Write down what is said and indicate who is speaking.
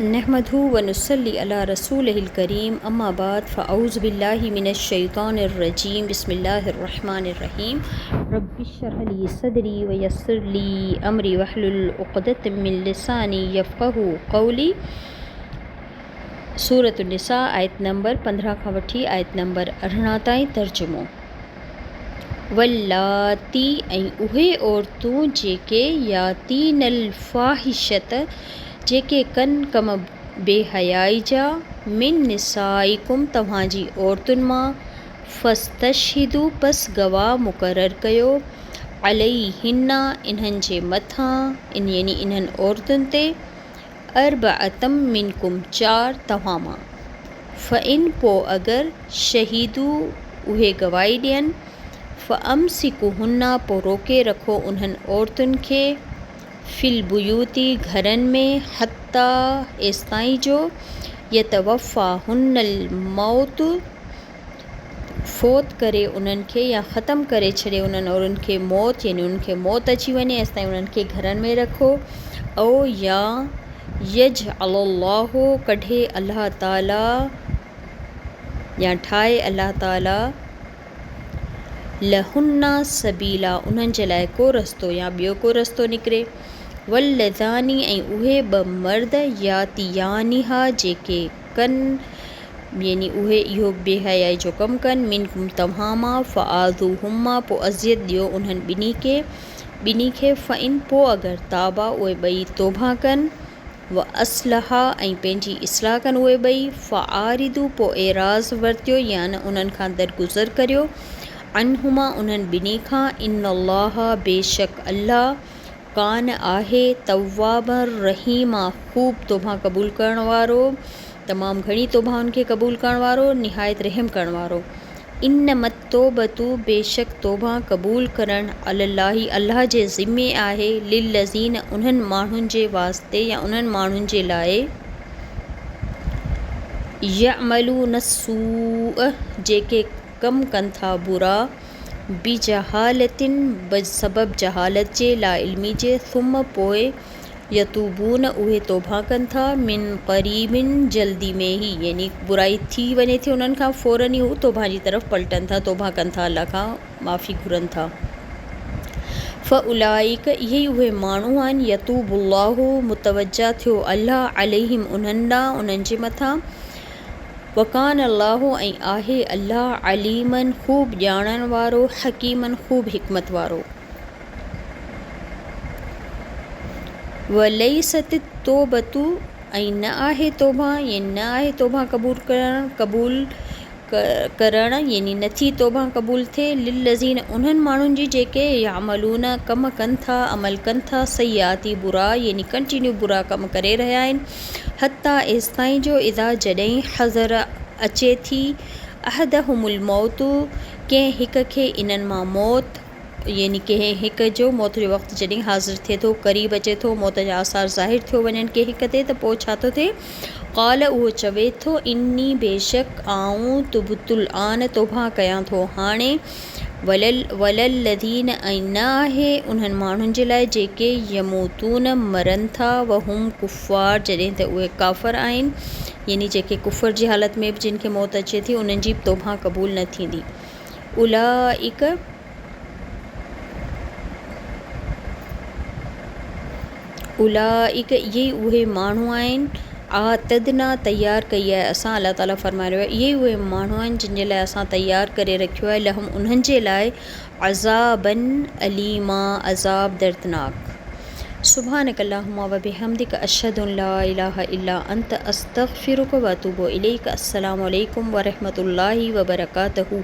Speaker 1: नहमदहु व नुसल्ली अला रसूलिहिल करीम अम्मा बाद फ़अऊज़ु बिल्लाहि मिनश शैतानिर रजीम बिस्मिल्लाहिर रहमानिर रहीम रब्बिश्रह ली सदरी व यस्सिर ली अमरी वहलुल उक़दतम मिन लिसानी यफ़क़हू क़ौली। सूरतुन निसा आयत नंबर 15 खां वठी आयत नंबर 18 ताईं तर्जुमो। वल्लाती ऐं उहे औरतूं जेके यातीनल फ़ाहिशत जेके कन कम बेहयाई जा मिन निसाइकुम तव्हांजी औरतुनि मां फ़स्तशहिदू पस गवाह मुक़ररु कयो अलैहिन्ना इन्हनि जे मथां यानी इन्हनि औरतुनि ते अर्बअतम मिनकुम 4 तव्हां मां फ़इन पोइ अगरि शहीदू उहे गवाही ॾियनि फ़अमसिकुहुन्ना पोइ रोके रखो उन्हनि औरतुनि खे फ़िल बुयूती घरनि में हत्ता एसिताईं जो यतवफ़ाहुन्नल मौत फ़ौत करे उन्हनि खे या ख़तमु करे छॾे उन्हनि औरतुनि खे मौत यानी उन्हनि खे मौत अची वञे एसिताईं उन्हनि खे घरनि में रखो। औ या यजअलल्लाहु कढे अल्लाह ताला या ठाहे अल्लाह ताला लहुन्ना सबीला उन्हनि जे लाइ को रस्तो या ॿियो को रस्तो निकिरे। वल्लज़ानी ऐं उहे 2 मर्द यातियानिहा जेके कनि यानी उहे इहो बेहयाई जो कमु कनि मिनकुम तव्हां मां फ़आज़ूहुम्मा पोइ अज़ियत ॾियो उन्हनि ॿिनी खे फ़इन पोइ अगरि ताबा उहे ॿई तौबा कनि व असलहा ऐं पंहिंजी इस्लाह कनि उहे ॿई फ़आरिदू पोइ एराज़ वरितियो या न उन्हनि खां दरगुज़र करियो अनहुमा उन्हनि ॿिनी खां इन्नल्लाह बेशक अल्लाह कान आहे तव्वाबर रहीमा ख़ूब तौबा क़बूल करण वारो तमामु घणी तौबाउनि खे क़बूल करण वारो निहायत रहम करण वारो। इन्नमत तौबतू बेशक तौबा क़बूल करण अल्लाही अल्लाह जे ज़िम्मे आहे लिल्लज़ीन उन्हनि माण्हुनि जे वास्ते या उन्हनि माण्हुनि जे लाइ यअमलून सूअ जेके कमु कनि था बुरा बिजहालतिन सबब जहालत जे ला इल्मी जे सुम पोइ यतूबून उहे तौबा कनि था मिन क़रीबिन जल्दी में ई यानी बुराई थी वञे थी उन्हनि खां फ़ौरन ई हू तौबा जी तरफ़ पलटनि था तौबा कनि था अल्लाह खां माफ़ी घुरनि था। फ़उलाइक इहे ई उहे माण्हू आहिनि यतूबुल्लाहु मुतवजा थियो अल्लाह अलैहिम उन्हनि ॾांहुं उन्हनि जे मथां वकान अल्लाहु ऐं आहे अल्लाह अलीमन ख़ूब ॼाणण वारो हकीमन ख़ूब हिकमत वारो। वलैसत तौबतू ऐं न आहे तौबा यानी न आहे तौबा क़बूल करण यानी नथी तौबा क़बूल थिए लिल्लज़ीन उन्हनि माण्हुनि जी जेके यामलून कम कनि था अमल कनि था सयाती बुरा यानी कंटिन्यू बुरा कम करे रहिया आहिनि हत्ता एसिताईं जो इज़ा जॾहिं हज़र अचे थी अहदहुमुल मौतू कंहिं हिक खे इन्हनि मां मौत यानी कंहिं हिक जो मौत जो वक़्तु जॾहिं हाज़िर थिए थो क़रीब अचे थो मौत जा आसार ज़ाहिर थियो वञनि कंहिं हिक ते त पोइ छा थो थिए क़ाल उहो चवे थो इन्नी बेशक आऊं तुबतुल आन तौबा कयां थो हाणे वलल्लज़ीन ऐं न आहे उन्हनि माण्हुनि जे लाइ जेके यमूतून मरनि था वहुम कुफ़ार जॾहिं त उहे काफ़र आहिनि यानी जेके कुफ़र जी हालत में बि जिन खे मौत अचे थी उन्हनि जी तौबा क़बूल न थींदी। उलाइक इहे ई उहे माण्हू आहिनि आतदना तयारु कई आहे असां अल्लाह ताला फ़रमाए रहियो आहे इहे ई उहे माण्हू आहिनि जिन जे लाइ असां तयारु करे रखियो आहे लहम उन्हनि जे लाइ अज़ाबन अलीमा अज़ाब दर्दनाक। सुब्हानक अल्लाहुम्मा व बिहम्दिक अशहदु अन ला इलाहा इल्ला अंत अस्तग़फिरुक व अतूबु इलैक। अस्सलामु अलैकुम व रहमतुल्लाहि व बरकातहू।